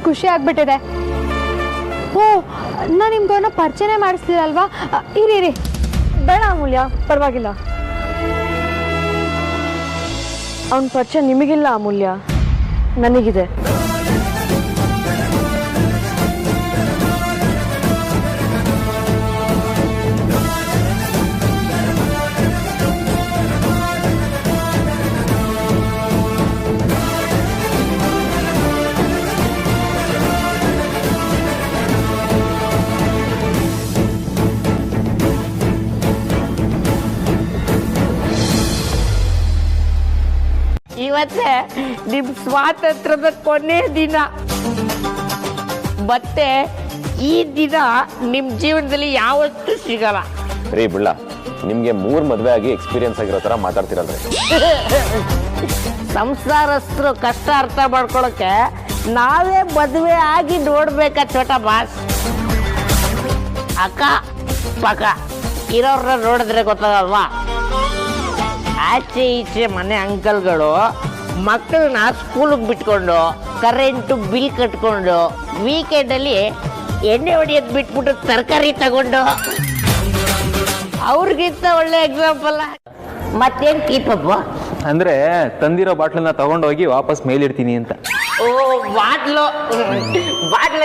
ಖುಷಿ ಆಗ್ಬಿಟ್ಟಿದೆ. ಓ, ನಾನು ನಿಮ್ಗವನ್ನ ಪರಿಚಯ ಮಾಡಿಸ್ಲಿಲ್ಲಲ್ವಾ? ಇರಿ. ಬೇಡ ಅಮೂಲ್ಯ, ಪರವಾಗಿಲ್ಲ. ಅವನ ಪರಿಚಯ ನಿಮಗಿಲ್ಲ ಅಮೂಲ್ಯ, ನನಗಿದೆ. ಇವತ್ತೇ ನಿಮ್ ಸ್ವಾತಂತ್ರ್ಯದ ಕೊನೆ ದಿನ. ಮತ್ತೆ ಈ ದಿನ ನಿಮ್ ಜೀವನದಲ್ಲಿ ಯಾವತ್ತೂ ಸಿಗಲ್ಲ. ರೀ ಬುಳ್ಳ, ನಿಮ್ಗೆ 3 ಮದ್ವೆ ಆಗಿ ಎಕ್ಸ್ಪೀರಿಯನ್ಸ್ ಆಗಿರೋ ತರ ಮಾತಾಡ್ತಿರಲ್ರಿ. ಸಂಸಾರಸ್ಥರು ಕಷ್ಟ ಅರ್ಥ ಮಾಡ್ಕೊಳಕ್ಕೆ ನಾವೇ ಮದುವೆ ಆಗಿ ನೋಡ್ಬೇಕ ಚೋಟ ಬಾಸ್. ಅಕ್ಕ ಪಕ್ಕ ಇರೋರ್ನ ನೋಡಿದ್ರೆ ಗೊತ್ತಾಗಲ್ವಾ? ಆಚೆ ಈಚೆ ಮನೆ ಅಂಕಲ್ಗಳು ಮಕ್ಕಳನ್ನ ಸ್ಕೂಲಿಗೆ ಬಿಟ್ಕೊಂಡು ಕರೆಂಟು ಬಿಲ್ ಕಟ್ಕೊಂಡು ವೀಕೆಂಡಲ್ಲಿ ಎಣ್ಣೆ ಹೊಡಿಯೋದು ಬಿಟ್ಬಿಟ್ಟು ತರಕಾರಿ ತಗೊಂಡು ಅವ್ರಿಗಿಂತ ಒಳ್ಳೆ ಎಕ್ಸಾಂಪಲ್ ಮತ್ತೇನು ಕೀಪಪ್ಪ ಅಂದ್ರೆ ತಂದಿರೋ ಬಾಟ್ಲನ್ನ ತಗೊಂಡೋಗಿ ವಾಪಸ್ ಮೇಲಿಡ್ತೀನಿ ಅಂತ. ಓ ಬಾಟ್ಲು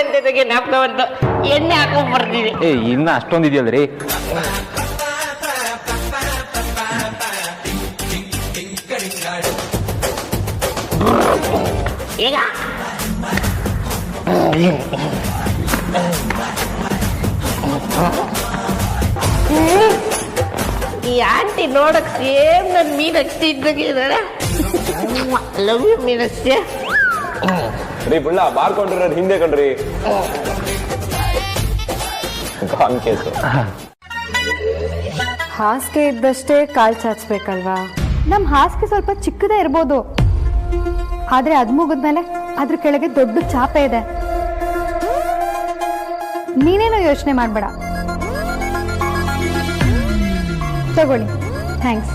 ಅಂತ ಜ್ಞಾಪಕ ಬಂತು. ಎಣ್ಣೆ ಹಾಕೊಂಡ್ ಬರ್ತೀವಿ. ಇನ್ನ ಅಷ್ಟೊಂದಿದೆಯಲ್ರಿ. ಈಗ ಈ ಆಂಟಿ ನೋಡಕ್ ಸೇಮ್ ನನ್ ಮೀನಾಕ್ಷಿ ಇದ್ದಾಗಿದ್ದಾಳೆ. Love you Meenakshi. ರೀ ಬುಳ್ಳ, ಬಾರ್ಕೊಂಡ್ರಿ ಹಿಂದೆ ಕಣ್ರಿ. ಕೇಸು ಹಾಸಿಗೆ ಇದ್ದಷ್ಟೇ ಕಾಲ್ ಚಾಚ್ಬೇಕಲ್ವಾ? ನಮ್ಮ ಹಾಸಿಗೆ ಸ್ವಲ್ಪ ಚಿಕ್ಕದೇ ಇರ್ಬೋದು, ಆದ್ರೆ ಅದ್ ಮುಗಿದ್ಮೇಲೆ ಅದ್ರ ಕೆಳಗೆ ದೊಡ್ಡ ಚಾಪೆ ಇದೆ. ನೀನೇನು ಯೋಚನೆ ಮಾಡ್ಬೇಡ. ತಗೊಳ್ಳಿ. ಥ್ಯಾಂಕ್ಸ್.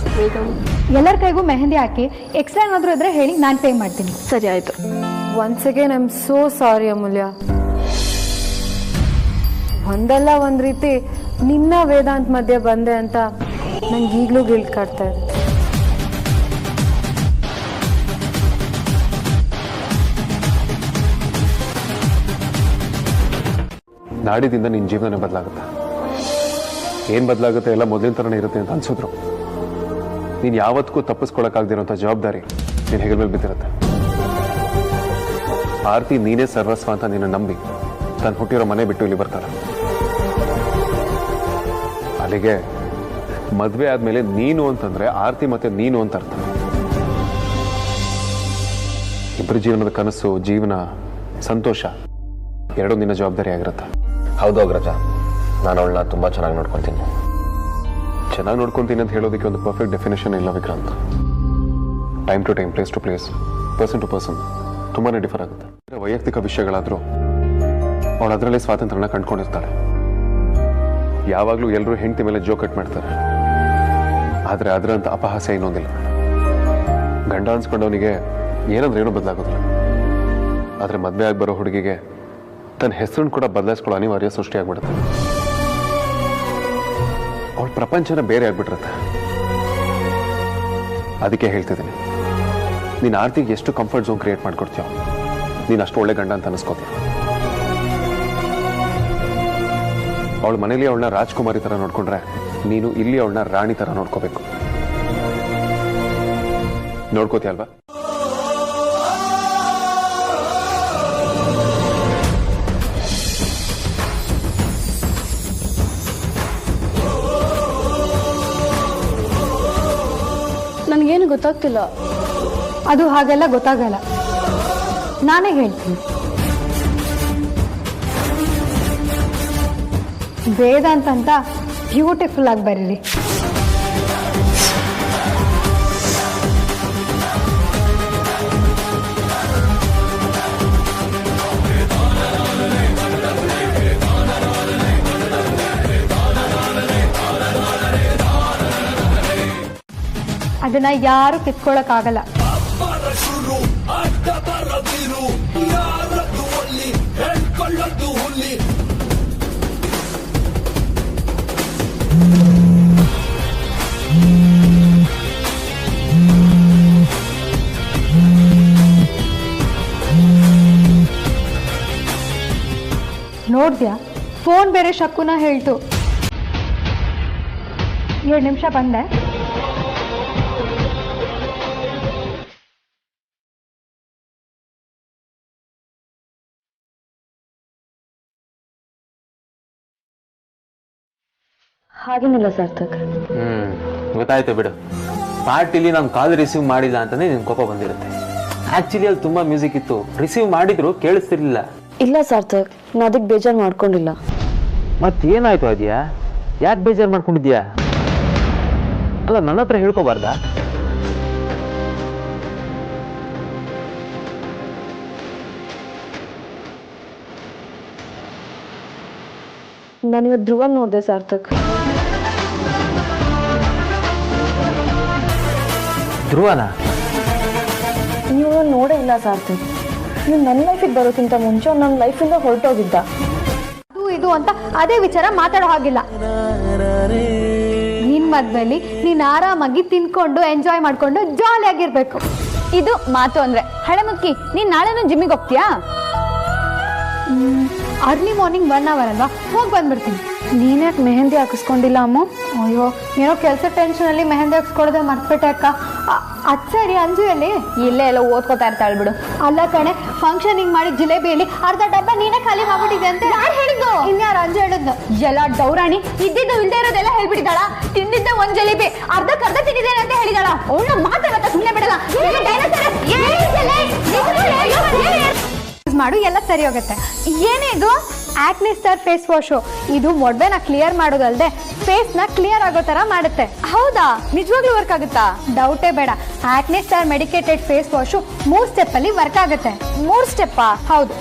ಎಲ್ಲರ ಕೈಗೂ ಮೆಹಂದಿ ಹಾಕಿ ಎಕ್ಸ್ಟ್ರಾ ಏನಾದರೂ ಇದ್ರೆ ಹೇಳಿ, ನಾನು ಪೇ ಮಾಡ್ತೀನಿ. ಸರಿ ಆಯ್ತು. Once again I am so sorry Amulya. ಒಂದಲ್ಲ ಒಂದ್ ರೀತಿ ನಿನ್ನ ವೇದಾಂತ್ ಮಧ್ಯೆ ಬಂದೆ ಅಂತ ನಂಗೆ ಈಗಲೂ ಗಿಲ್ಟ್ ಕಾಡ್ತಾ ಇದೆ. ನಾಡಿದಿಂದ ನಿನ್ನ ಜೀವನ ಬದಲಾಗುತ್ತೆ. ಏನು ಬದಲಾಗುತ್ತೆ ಎಲ್ಲ ಮೊದಲಿನ ಥರನೇ ಇರುತ್ತೆ ಅಂತ ಅನ್ಸಿದ್ರು. ನೀನು ಯಾವತ್ತಿಗೂ ತಪ್ಪಿಸ್ಕೊಳಕ್ಕಾಗದಿರೋಂಥ ಜವಾಬ್ದಾರಿ ನಿನ್ನ ಹೆಗಲ ಮೇಲೆ ಬಿದ್ದಿರುತ್ತೆ. ಆರ್ತಿ ನೀನೇ ಸರ್ವಸ್ವ ಅಂತ ನಿನ್ನ ನಂಬಿ ತಾನು ಹುಟ್ಟಿರೋ ಮನೆ ಬಿಟ್ಟು ಇಲ್ಲಿ ಬರ್ತಾಳೆ. ಅಲ್ಲಿಗೆ ಮದುವೆ ಆದಮೇಲೆ ನೀನು ಅಂತಂದ್ರೆ ಆರ್ತಿ ಮತ್ತೆ ನೀನು ಅಂತ ಅರ್ಥ. ಇಬ್ಬರು ಜೀವನದ ಕನಸು, ಜೀವನ, ಸಂತೋಷ ಎರಡೂ ನಿನ್ನ ಜವಾಬ್ದಾರಿ ಆಗಿರುತ್ತೆ. ಹೌದು ಅಗ್ರಜ, ನಾನು ಅವಳನ್ನ ತುಂಬ ಚೆನ್ನಾಗಿ ನೋಡ್ಕೊತೀನಿ. ಚೆನ್ನಾಗಿ ನೋಡ್ಕೊತೀನಿ ಅಂತ ಹೇಳೋದಕ್ಕೆ ಒಂದು ಪರ್ಫೆಕ್ಟ್ ಡೆಫಿನೇಷನ್ ಇಲ್ಲ Vikrant. Time to time, place to place, person to person ತುಂಬಾ ಡಿಫರ್ ಆಗುತ್ತೆ. ವೈಯಕ್ತಿಕ ವಿಷಯಗಳಾದರೂ ಅವಳು ಅದರಲ್ಲೇ ಸ್ವಾತಂತ್ರ್ಯನ ಕಂಡುಕೊಂಡಿರ್ತಾಳೆ. ಯಾವಾಗಲೂ ಎಲ್ಲರೂ ಹೆಂಡತಿ ಮೇಲೆ ಜೋ ಕಟ್ ಮಾಡ್ತಾರೆ, ಆದರೆ ಅದರಂಥ ಅಪಹಾಸ್ಯ ಇನ್ನೊಂದಿಲ್ಲ. ಗಂಡ ಅನ್ಸ್ಕೊಂಡವನಿಗೆ ಏನಂದ್ರೆ ಏನೂ ಬದಲಾಗೋದಿಲ್ಲ. ಆದರೆ ಮದುವೆ ಆಗಿ ಬರೋ ಹುಡುಗಿಗೆ ತನ್ನ ಹೆಸರನ್ನು ಕೂಡ ಬದಲಾಯಿಸ್ಕೊಳ್ಳೋ ಅನಿವಾರ್ಯ ಸೃಷ್ಟಿಯಾಗ್ಬಿಡುತ್ತೆ. ಅವಳ ಪ್ರಪಂಚನ ಬೇರೆ ಆಗ್ಬಿಟ್ಟಿರುತ್ತೆ. ಅದಕ್ಕೆ ಹೇಳ್ತಿದ್ದೀನಿ, ನೀನು ಆರ್ತಿಗೆ ಎಷ್ಟು ಕಂಫರ್ಟ್ ಝೋನ್ ಕ್ರಿಯೇಟ್ ಮಾಡ್ಕೊಡ್ತೀಯೋ ನೀನು ಅಷ್ಟು ಒಳ್ಳೆ ಗಂಡ ಅಂತ ಅನಿಸ್ಕೋತೀಯ. ಅವಳ ಮನೇಲಿ ಅವಳನ್ನ ರಾಜ್ಕುಮಾರಿ ಥರ ನೋಡ್ಕೊಂಡ್ರೆ ನೀನು ಇಲ್ಲಿ ಅವಳನ್ನ ರಾಣಿ ಥರ ನೋಡ್ಕೋಬೇಕು. ನೋಡ್ಕೋತೀಯ ಅಲ್ವಾ? ನನಗೇನು ಗೊತ್ತಾಗ್ತಿಲ್ಲ. ಅದು ಹಾಗೆಲ್ಲ ಗೊತ್ತಾಗಲ್ಲ, ನಾನೇ ಹೇಳ್ತೀನಿ. ವೇದಾಂತ ಅಂತ ಬ್ಯೂಟಿಫುಲ್ ಆಗಿ ಬರೀರಿ. ಅದನ್ನ ಯಾರು ಕಿತ್ಕೊಳಕ್ಕಾಗಲ್ಲ. ನೋಡ್ದ್ಯಾ ಫೋನ್ ಬೇರೆ ಶಕ್ಕುನ ಹೇಳ್ತು. 2 ನಿಮಿಷ ಬಂದೆ. ಹಾಗೇನಿಲ್ಲ ಸಾರ್ಥಕ್. ಗೊತ್ತಾಯ್ತು ಬಿಡು. ಪಾರ್ಟಿಲಿ ನಾನು ಕಾಲ್ ರಿಸೀವ್ ಮಾಡಿಲ್ಲ ಅಂತಾನೆ ನಿನ್ ಕೋಪ ಬಂದಿರುತ್ತೆ. ಆಕ್ಚುಲಿ ಅಲ್ಲಿ ತುಂಬಾ ಮ್ಯೂಸಿಕ್ ಇತ್ತು, ರಿಸೀವ್ ಮಾಡಿದ್ರು ಕೇಳಿಸ್ತಿರ್ಲಿಲ್ಲ. ಇಲ್ಲ ಸಾರ್ಥಕ್, ನಾ ಅದಕ್ಕೆ ಬೇಜಾರು ಮಾಡ್ಕೊಂಡಿಲ್ಲ. ಮತ್ತೇನಾಯ್ತು ಅದ್ಯಾ? ಯಾಕೆ ಬೇಜಾರು ಮಾಡ್ಕೊಂಡಿದ್ಯಾ? ಅಲ್ಲ ನನ್ನ ಹತ್ರ ಹೇಳ್ಕೋಬಾರ್ದಾ? ನಾನಿವತ್ತು ಧ್ರುವ ನೋಡಿದೆ ಸಾರ್ಥಕ್. ಧ್ರುವನ ನೀವು ನೋಡೇ ಇಲ್ಲ ಸಾರ್ಥಕ್. ನೀವು ನನ್ನ ಲೈಫಿಗೆ ಬರೋಕ್ಕಿಂತ ಮುಂಚೆ ನನ್ನ ಲೈಫಿಂದ ಹೊರಟೋಗಿದ್ದ. ಇದು ಅಂತ ಅದೇ ವಿಚಾರ ಮಾತಾಡೋ ಹಾಗಿಲ್ಲ. ನಿನ್ ಮದ್ವೆಲಿ ನೀನ್ ಆರಾಮಾಗಿ ತಿನ್ಕೊಂಡು ಎಂಜಾಯ್ ಮಾಡ್ಕೊಂಡು ಜಾಲಿ ಆಗಿರ್ಬೇಕು. ಇದು ಮಾತು ಅಂದ್ರೆ. ಹಳೆ ಮುಕ್ಕಿ, ನೀನ್ ನಾಳೆನೂ ಜಿಮ್ಮಿಗೆ ಹೋಗ್ತೀಯಾ? ಅರ್ಲಿ ಮಾರ್ನಿಂಗ್ 1 ಅವರ್ ಅಲ್ವಾ, ಹೋಗಿ ಬಂದ್ಬಿಡ್ತೀನಿ. ನೀನ್ಯಾಕೆ ಮೆಹಂದಿ ಹಾಕಿಸ್ಕೊಂಡಿಲ್ಲ ಅಮ್ಮ? ಅಯ್ಯೋ, ಏನೋ ಕೆಲಸ ಟೆನ್ಷನ್ ಅಲ್ಲಿ ಮೆಹಂದಿ ಹಾಕ್ಸ್ಕೊಡೋದೇ ಮರ್ತ್ಬಿಟ್ಟೆ ಅಕ್ಕ. ಅದ್ ಸರಿ, ಅಂಜು ಎಲ್ಲಿ? ಇಲ್ಲೇ ಎಲ್ಲ ಓದ್ಕೋತಾ ಇರ್ತಾಳೆ ಬಿಡು. ಅಲ್ಲ ಕಣೆ, ಫಂಕ್ಷನಿಂಗ್ ಮಾಡಿ ಜಿಲೇಬಿಯಲ್ಲಿ ಅರ್ಧ ಡಬ್ಬ ನೀನೇ ಖಾಲಿ ಮಾಡ್ಬಿಟ್ಟಿದೆ ಅಂತ ಯಾರು ಹೇಳಿದ್ದು? ಇನ್ಯಾರು ಅಂಜು ಹೇಳಿದ್ದು? ಎಲ್ಲ ಡೌರಾಣಿ ಇದ್ದಿದ್ದು ಇಲ್ದೇ ಇರೋದೆಲ್ಲ ಹೇಳ್ಬಿಟ್ಟಿದ್ದಾಳ. ತಿಂದಿದ್ದ ಒಂದ್ ಜಲೇಬಿ ಅರ್ಧಕ್ಕರ್ಧ ತಿಂದಿದ್ದೇನೆ ಅಂತ ಹೇಳಿದಾಳ. ಅವಳನ್ನ ಮಾತಾಡತ್ತ ಸುಮ್ಮನೆ ಬಿಡಲ್ಲ. ಮಾಡು, ಎಲ್ಲ ಸರಿ ಹೋಗುತ್ತೆ. ಏನೇ ಇದು? Acne star face wash. ಇದು ಮೊಡ್ವೆನ ಕ್ಲಿಯರ್ ಮಾಡೋದಲ್ದೆ ಫೇಸ್ ನ ಕ್ಲಿಯರ್ ಆಗೋ ತರ ಮಾಡುತ್ತೆ. ಹೌದಾ? ನಿಜವಾಗ್ಲೂ ವರ್ಕ್ ಆಗುತ್ತಾ? ಡೌಟೇ ಬೇಡ. Acne star medicated face wash 3 step ಅಲ್ಲಿ ವರ್ಕ್ ಆಗುತ್ತೆ. 3 ಸ್ಟೆಪ್ಪಾ? ಹೌದು.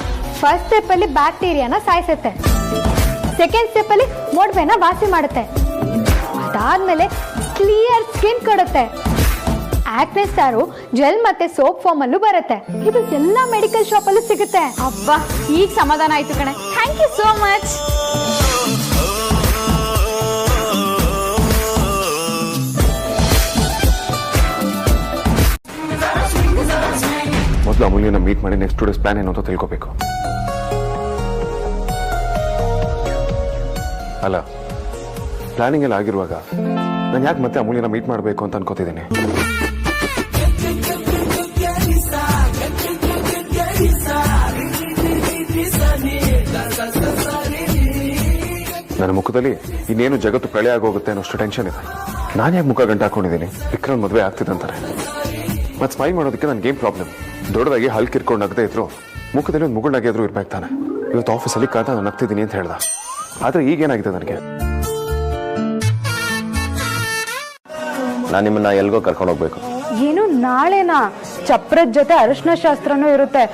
ಫಸ್ಟ್ ಸ್ಟೆಪ್ ಅಲ್ಲಿ ಬ್ಯಾಕ್ಟೀರಿಯಾನ ಸಾಯಿಸುತ್ತೆ. ಸೆಕೆಂಡ್ ಸ್ಟೆಪ್ ಅಲ್ಲಿ ಮೊಡ್ವೆನ ವಾಸಿ ಮಾಡುತ್ತೆ. ಅದಾದ್ಮೇಲೆ ಕ್ಲಿಯರ್ ಸ್ಕಿನ್ ಕೊಡುತ್ತೆ. ಆಕ್ನೆ ಸ್ಟಾರು ಜೆಲ್ ಮತ್ತೆ ಸೋಪ್ ಫಾರ್ಮ್ ಅಲ್ಲೂ ಬರುತ್ತೆ. ಇದು ಎಲ್ಲ ಮೆಡಿಕಲ್ ಶಾಪ್ ಅಲ್ಲೂ ಸಿಗುತ್ತೆ. ಅಬ್ಬಾ, ಈಗ ಸಮಾಧಾನ ಆಯ್ತು ಕಣೆ. Thank you so much. ಮೊದಲು ಅಮೂಲ್ಯನ ಮೀಟ್ ಮಾಡಿ ನೆಕ್ಸ್ಟ್ 2 ಡೇಸ್ ಪ್ಲಾನ್ ಏನು ಅಂತ ತಿಳ್ಕೋಬೇಕು. ಅಲ್ಲ, ಪ್ಲಾನಿಂಗ್ ಎಲ್ಲ ಆಗಿರುವಾಗ ನಾನು ಯಾಕೆ ಮತ್ತೆ ಅಮೂಲ್ಯನ ಮೀಟ್ ಮಾಡಬೇಕು ಅಂತ ಅನ್ಕೋತಿದ್ದೀನಿ. ನನ್ನ ಮುಖದಲ್ಲಿ ಇನ್ನೇನು ಜಗತ್ತು ಪ್ರಳಯ ಆಗೋಗುತ್ತೆ ಅನ್ನೋಷ್ಟು ಟೆನ್ಷನ್ ಇದೆ. ನಾನು ಯಾಕೆ ಮುಖ ಗಂಟು ಹಾಕೊಂಡಿದ್ದೀನಿ? ವಿಕ್ರಮ್ ಮದುವೆ ಆಗ್ತಿದ್ದಂತಾರೆ. ಮತ್ತೆ ಸ್ಮೈಲ್ ಮಾಡೋದಕ್ಕೆ ನನ್ನ ಗೇಮ್ ಪ್ರಾಬ್ಲಮ್. ದೊಡ್ಡದಾಗಿ ಹಲ್ಕಿರ್ಕೊಂಡು ನಗದೇ ಇದ್ರು ಮುಖದಲ್ಲಿ ಒಂದು ಮುಗುಳ್ನಾಗಿದ್ರು ಇರ್ಬೇಕು ತಾನೆ. ಇವತ್ತು ಆಫೀಸಲ್ಲಿ ಕಾದ ನಾನು ನಗ್ತಿದ್ದೀನಿ ಅಂತ ಹೇಳ್ದ. ಆದ್ರೆ ಈಗೇನಾಗಿದೆ ನನಗೆ? ನಾನು ನಿಮ್ಮನ್ನ ಎಲ್ಗೋ ಕರ್ಕೊಂಡು ಹೋಗ್ಬೇಕು. ಏನು ನಾಳೆನಾ? ಚಪ್ರದ ಜೊತೆ ಅರಿಶಿನ ಶಾಸ್ತ್ರನೂ ಇರುತ್ತೆ.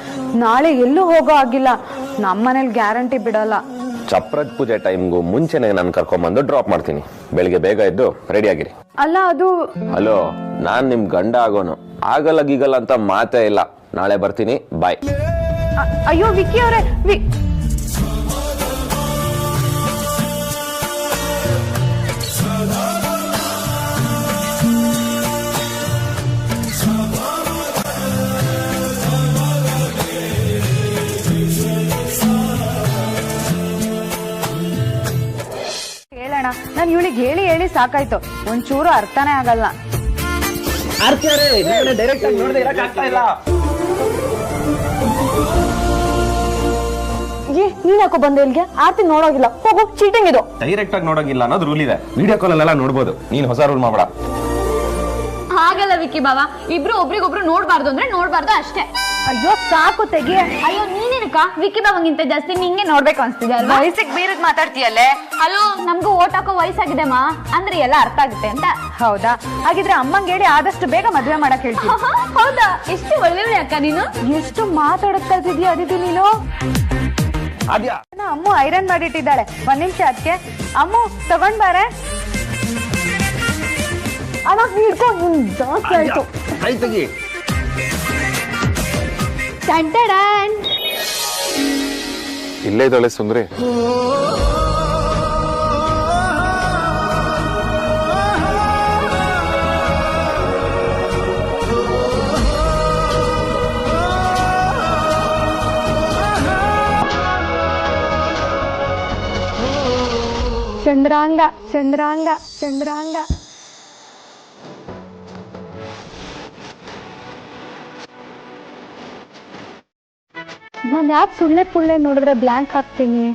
ನಾಳೆ ಎಲ್ಲೂ ಹೋಗೋ ಆಗಿಲ್ಲ. ನಮ್ಮನೇಲಿ ಗ್ಯಾರಂಟಿ ಬಿಡಲ್ಲ. ಚಪ್ರದ ಪೂಜೆ ಟೈಮ್ಗೂ ಮುಂಚೆನೆ ನಾನು ಕರ್ಕೊಂಡ್ಬಂದು ಡ್ರಾಪ್ ಮಾಡ್ತೀನಿ. ಬೆಳಿಗ್ಗೆ ಬೇಗ ಎದ್ದು ರೆಡಿ ಆಗಿರಿ. ಅಲ್ಲ ಅದು. ಹಲೋ, ನಾನ್ ನಿಮ್ ಗಂಡ ಆಗೋನು. ಆಗಲ್ಲ ಗೀಗಲ್ಲ ಅಂತ ಮಾತೇ ಇಲ್ಲ. ನಾಳೆ ಬರ್ತೀನಿ, ಬಾಯ್. ಅಯ್ಯೋ ವಿಕ್ಕಿ ಅವರೇ, ಹೇಳೋಣ. ನಾನು ಇವಳಿಗೆ ಹೇಳಿ ಹೇಳಿ ಸಾಕಾಯ್ತು. ಒಂಚೂರು ಅರ್ಥನೇ ಆಗಲ್ಲ. ಡೈರೆಕ್ಟ್ ಆಗಿ ನೋಡದೆ ಇರಕ್ ಆಗ್ತಾ ಇಲ್ಲ. ನೀನ್ ಯಾಕೋ ಬಂದೆ ಇಲ್ಲಿಗೆ? ಆರ್ತಿ ನೋಡೋಗಿಲ್ಲ. ಹೋಗು, ಚೀಟಿಂಗ್ ಇದು. ಡೈರೆಕ್ಟ್ ಆಗಿ ನೋಡೋಗಿಲ್ಲ ಅನ್ನೋದು ರೂಲ್ ಇದೆ. ವಿಡಿಯೋ ಕಾಲ್ ಅಲ್ಲೆಲ್ಲ ನೋಡ್ಬೋದು. ನೀನ್ ಹೊಸ ರೂಲ್ ಮಾಡ್ಬೇಡ. ಹಾಗಲ್ಲ ವಿಕ್ಕಿ ಬಾಬಾ, ಇಬ್ರು ಒಬ್ರಿಗೊಬ್ರು ನೋಡ್ಬಾರ್ದು ಅಂದ್ರೆ ನೋಡ್ಬಾರ್ದು ಅಷ್ಟೇ. ಅಯ್ಯೋ ಸಾಕು, ತೆಗಿ. ಅಯ್ಯೋ ನೀನೇನಕ್ಕ ವಿಕ್ಕಿ ಬಾಬಂಗಿಂತ ಜಾಸ್ತಿ ನಿಂಗೆ ನೋಡ್ಬೇಕು ಅನ್ಸ್ತಿದೆ ಅಲ್ವಾ? ವಯಸ್ಸಿಗೆ ಬೀರದ್ ಮಾತಾಡ್ತೀಯಲ್ಲೇ. ಹಲೋ, ನಮ್ಗೂ ಓಟ್ ಹಾಕೋ ವಯಸ್ಸಾಗಿದೆ ಮಾ, ಅಂದ್ರೆ ಎಲ್ಲ ಅರ್ಥ ಆಗುತ್ತೆ ಅಂತ. ಹೌದಾ? ಹಾಗಿದ್ರೆ ಅಮ್ಮಂಗೆ ಹೇಳಿ ಆದಷ್ಟು ಬೇಗ ಮದ್ವೆ ಮಾಡಕ್ ಹೇಳ್ತೀನಿ. ಹೌದಾ? ಎಷ್ಟು ಒಳ್ಳೆಯವಳೆ ಅಕ್ಕ ನೀನು. ಎಷ್ಟು ಮಾತಾಡಕ್ ಕಲ್ತಿದ್ಯಾ ಅದಿತಿ ನೀನು. ಅಮ್ಮ ಐರನ್ ಮಾಡಿಟ್ಟಿದ್ದಾಳೆ. 1 ನಿಮಿಷ ಅದಕ್ಕೆ. ಅಮ್ಮ ತಗೊಂಡ್ ಬಾರೆ. ಅಣ್ಣ ಹಿಡ್ಕೊ, ಜಾಸ್ತಿ ಆಯ್ತು. ಟಂಟಡನ್. ಇಲ್ಲೇ ಇದ್ದಾಳೆ ಸುಂದ್ರಿ. ಚಂದ್ರಾಂಗ ಚಂದ್ರಾಂಗ ಚಂದ್ರಾಂಗ. ನಾನು ಯಾಕೆ ಸುಳ್ಳೆ ಪುಳ್ಳೆ ನೋಡಿದ್ರೆ ಬ್ಲ್ಯಾಂಕ್ ಹಾಕ್ತೀನಿ.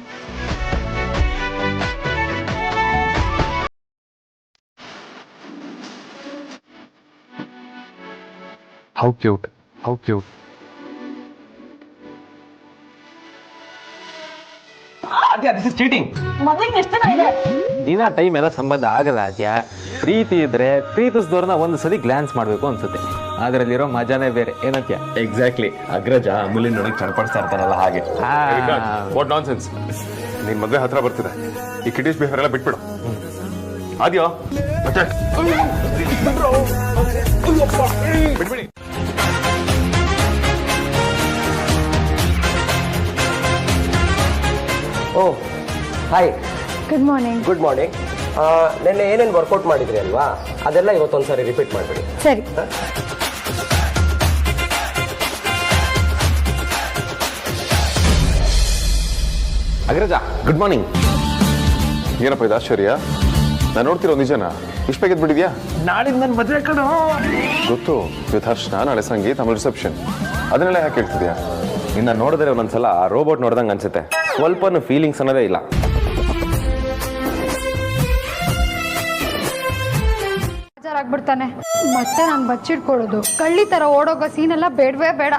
How cute, how cute. ದಿನ ಟೈಮ್ ಎಲ್ಲ ಸಂಬಂಧ ಆಗಲ್ಲ ಆದ್ಯಾ. ಪ್ರೀತಿ ಇದ್ರೆ ಪ್ರೀತಿಸಿದವ್ರನ್ನ ಒಂದು ಸತಿ ಗ್ಲಾನ್ಸ್ ಮಾಡ್ಬೇಕು ಅನ್ಸುತ್ತೆ. ಅದರಲ್ಲಿರೋ ಮಜಾನೇ ಬೇರೆ. ಏನಂತ್ಯ? ಎಕ್ಸಾಕ್ಟ್ಲಿ. ಅಗ್ರಜ ಅಮೂಲ್ಯ ನೋಡಿ ಚಡ್ಪಡಿಸ್ತಾ ಇರ್ತಾರಲ್ಲ ಹಾಗೆ. What nonsense. ನಿನ್ ಮದ್ವೆ ಹತ್ರ ಬರ್ತಿದೆ. ಈ ಕಿಟೀಶ್ ಬಿಹೇವಿಯರ್ ಎಲ್ಲ ಬಿಟ್ಬಿಡು. ಆದ್ಯೋ ಬಿಟ್ಬಿಡಿ. ಓ hi, good morning. Good morning. ನಿನ್ನೆ ಏನೇನು ವರ್ಕೌಟ್ ಮಾಡಿದ್ರಿ ಅಲ್ವಾ, ಅದೆಲ್ಲ ಇವತ್ತೊಂದ್ಸರಿ ರಿಪೀಟ್ ಮಾಡಿಬಿಡಿ. ಸರಿ. ಅಗ್ರಜ ಗುಡ್ ಮಾರ್ನಿಂಗ್. ಏನಪ್ಪ ಇದು ಆಶ್ಚರ್ಯ? ನಾನು ನೋಡ್ತಿರೋ ನಿಜನ ಇಷ್ಟ ಬೇಗ ಬಿಟ್ಟಿದ್ಯಾ? ನಾಳಿಂದ ನನ್ನ ಮದುವೆ ಕಣೋ. ಗೊತ್ತು, ಇವತ್ತು ಹರ್ಷ, ನಾಳೆ ಸಂಗೀತ, ಆಮೇಲೆ ರಿಸೆಪ್ಷನ್. ಅದನ್ನೆಲ್ಲ ಯಾಕೆ ಹೇಳ್ತಿದ್ಯಾ? ನಿನ್ನ ನೋಡಿದ್ರೆ ಒಂದೊಂದ್ಸಲ ರೋಬೋಟ್ ನೋಡ್ದಂಗೆ ಅನ್ಸುತ್ತೆ. ಸ್ವಲ್ಪನೂ ಫೀಲಿಂಗ್ಸ್ ಅನ್ನೋದೇ ಇಲ್ಲ. ಬೇಜಾರಾಗ್ಬಿಡ್ತಾನೆ. ಮತ್ತೆ ನಾನು ಬಚ್ಚಿಟ್ಕೊಳ್ಳೋದು, ಕಳ್ಳಿ ತರ ಓಡೋಗೋ ಸೀನೆಲ್ಲ ಬೇಡವೇ ಬೇಡ.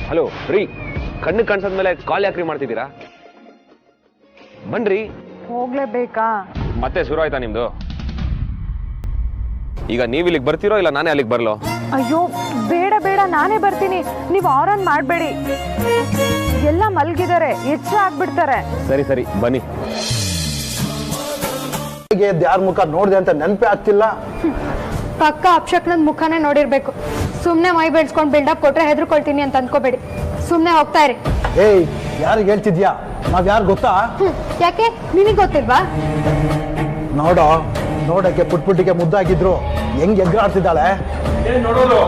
ಹಲೋ ರೀ, ಕಣ್ಣು ಕಾಣಿಸದ್ಮೇಲೆ ಕಾಲ್ ಯಾಕ್ರಿ ಮಾಡ್ತಿದ್ದೀರಾ? ಬನ್ರಿ. ಹೋಗ್ಲೇಬೇಕಾ? ಮತ್ತೆ ಶುರು ಆಯ್ತಾ ನಿಮ್ದು? ಈಗ ನೀವ್ ಇಲ್ಲಿಗೆ ಬರ್ತೀರೋ ಇಲ್ಲ ನಾನೇ ಅಲ್ಲಿಗೆ ಬರ್ಲೋ? ಅಯ್ಯೋ ಬೇಡ ಬೇಡ, ನಾನೇ ಬರ್ತೀನಿ. ನೀವು ಆರನ್ ಮಾಡಬೇಡಿ. ಎಲ್ಲ ಮಲ್ಗಿದ್ದಾರೆ, ಎಚ್ಚರ ಆಗ್ಬಿಡ್ತಾರೆ. ಸರಿ ಸರಿ ಬನ್ನಿ. ಯಾರ ಮುಖ ನೋಡಿದೆ ಅಂತ ನೆನಪೇ ಆಗ್ತಿಲ್ಲ. ಪಕ್ಕ ಅಪ್ಶಕ್ನದ್ ಮುಖನೇ ನೋಡಿರ್ಬೇಕು. ಸುಮ್ನೆ ಮೈ ಬೆಳ್ಸ್ಕೊಂಡ್ ಬಿಲ್ಡಪ್ ಕೊಟ್ರೆ ಹೆದರ್ಕೊಳ್ತೀನಿ ಅಂತ ಅನ್ಕೋಬೇಡಿ. ಸುಮ್ನೆ ಹೋಗ್ತಾ ಇರಿ. ಏಯ್, ಯಾರಿಗೆ ಹೇಳ್ತಿದ್ಯಾ? ನಾವ್ ಯಾರು ಗೊತ್ತಾ? ಯಾಕೆ, ನಿನಗ್ ಗೊತ್ತಿಲ್ವಾ? ನೋಡಕ್ಕೆ ಪುಟ್ಪುಟ್ಟಿಗೆ ಮುದ್ದಾಗಿದ್ರು ಹೆಂಗ್ ಎಗ್ರಾಡ್ತಿದ್ದಾಳೆ ನೋಡೋದು